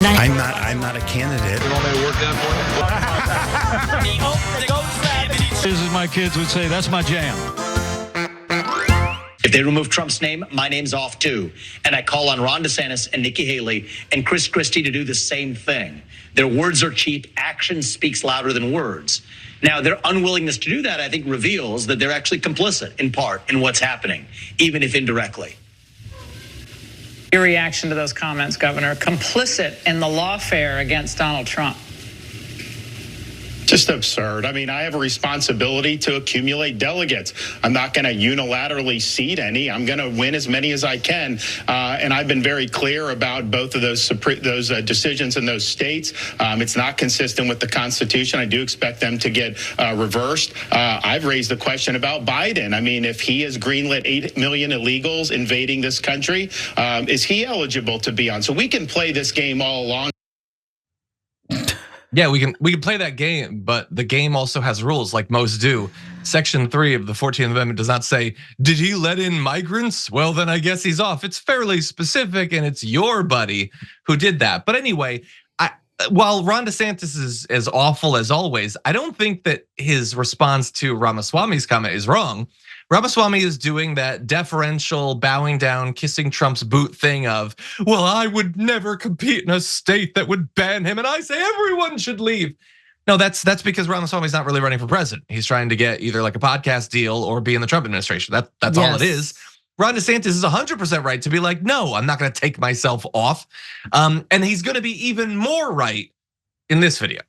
I'm not a candidate. You want me to work that for you? As my kids would say, that's my jam. If they remove Trump's name, my name's off too. And I call on Ron DeSantis and Nikki Haley and Christie to do the same thing. Their words are cheap. Action speaks louder than words. Now, their unwillingness to do that, I think, reveals that they're actually complicit, in part, in what's happening, even if indirectly. Your reaction to those comments, Governor, complicit in the lawfare against Donald Trump? Just absurd. I mean, I have a responsibility to accumulate delegates. I'm not going to unilaterally seat any. I'm going to win as many as I can. And I've been very clear about both of those decisions in those states. It's not consistent with the Constitution. I do expect them to get reversed. I've raised the question about Biden. I mean, if he has greenlit 8 million illegals invading this country, is he eligible to be on? So we can play this game all along. Yeah, we can play that game, but the game also has rules like most do. Section 3 of the 14th Amendment does not say, did he let in migrants? Well, then I guess he's off. It's fairly specific and it's your buddy who did that. But anyway, while Ron DeSantis is as awful as always, I don't think that his response to Ramaswamy's comment is wrong. Ramaswamy is doing that deferential, bowing down, kissing Trump's boot thing of, well, I would never compete in a state that would ban him, and I say everyone should leave. No, that's because Ramaswamy's not really running for president. He's trying to get either like a podcast deal or be in the Trump administration. That's all it is. Ron DeSantis is 100% right to be like, no, I'm not gonna take myself off. And he's gonna be even more right in this video.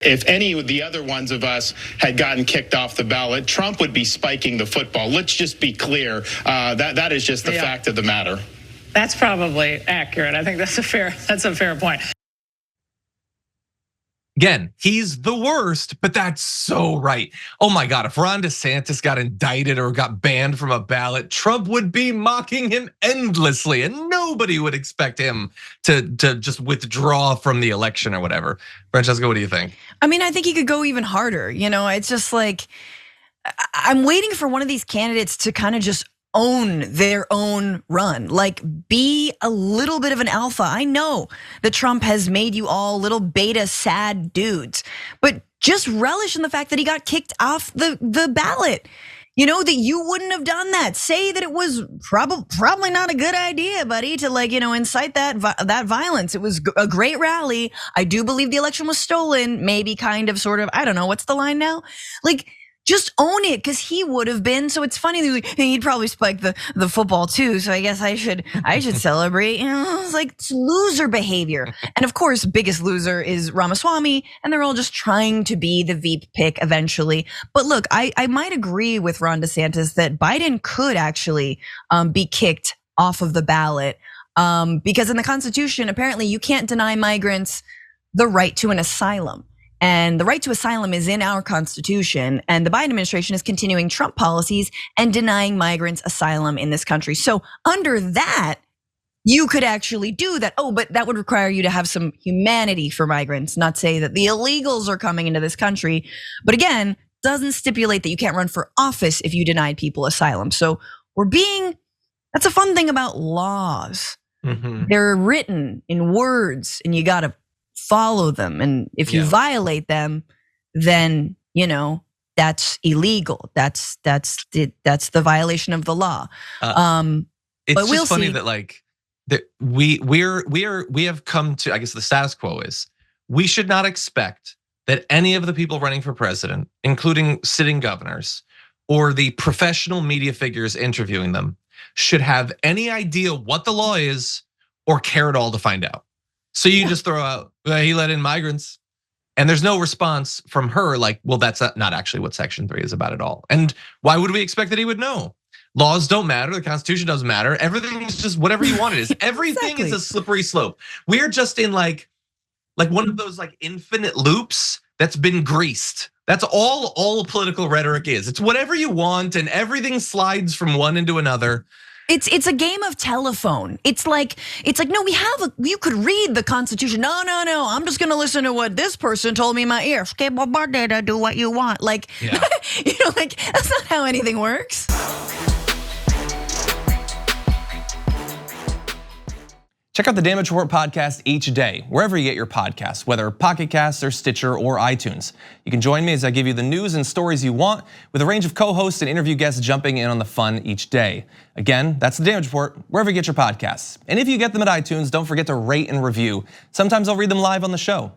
If any of the other ones of us had gotten kicked off the ballot, Trump would be spiking the football. Let's just be clear, that is just the fact of the matter. That's probably accurate. I think that's a fair point. Again, he's the worst, but that's so right. Oh my God, if Ron DeSantis got indicted or got banned from a ballot, Trump would be mocking him endlessly and nobody would expect him to just withdraw from the election or whatever. Francesca, what do you think? I mean, I think he could go even harder. It's just like, I'm waiting for one of these candidates to kind of just own their own run, like be a little bit of an alpha. I know that Trump has made you all little beta sad dudes, but just relish in the fact that he got kicked off the ballot. That you wouldn't have done that. Say that it was probably not a good idea, buddy, to incite that violence. It was a great rally. I do believe the election was stolen, maybe kind of, sort of, I don't know, what's the line now? Like, just own it, because he would have been. So it's funny, he'd probably spike the football too. So I guess I should celebrate. It's like it's loser behavior. And of course, biggest loser is Ramaswamy, and they're all just trying to be the Veep pick eventually. But look, I might agree with Ron DeSantis that Biden could actually be kicked off of the ballot, because in the Constitution, apparently you can't deny migrants the right to an asylum. And the right to asylum is in our Constitution, and the Biden administration is continuing Trump policies and denying migrants asylum in this country. So under that, you could actually do that. Oh, but that would require you to have some humanity for migrants, not say that the illegals are coming into this country. But again, doesn't stipulate that you can't run for office if you denied people asylum. So that's a fun thing about laws. Mm-hmm. They're written in words and you gotta follow them, and if you violate them, then that's illegal. That's the violation of the law. It's but just funny that we have come to, I guess the status quo is we should not expect that any of the people running for president, including sitting governors or the professional media figures interviewing them, should have any idea what the law is or care at all to find out. So you just throw out, he let in migrants, and there's no response from her like, well, that's not actually what Section 3 is about at all. And why would we expect that he would know? Laws don't matter, the Constitution doesn't matter. Everything is just whatever you want it is. Everything is a slippery slope. We're just in like one of those infinite loops that's been greased. That's all political rhetoric is. It's whatever you want and everything slides from one into another. It's a game of telephone. It's like no, you could read the Constitution. No, I'm just gonna listen to what this person told me in my ear. Okay, do what you want. That's not how anything works. Check out the Damage Report podcast each day, wherever you get your podcasts, whether Pocket Casts or Stitcher or iTunes. You can join me as I give you the news and stories you want, with a range of co-hosts and interview guests jumping in on the fun each day. Again, that's the Damage Report, wherever you get your podcasts. And if you get them at iTunes, don't forget to rate and review. Sometimes I'll read them live on the show.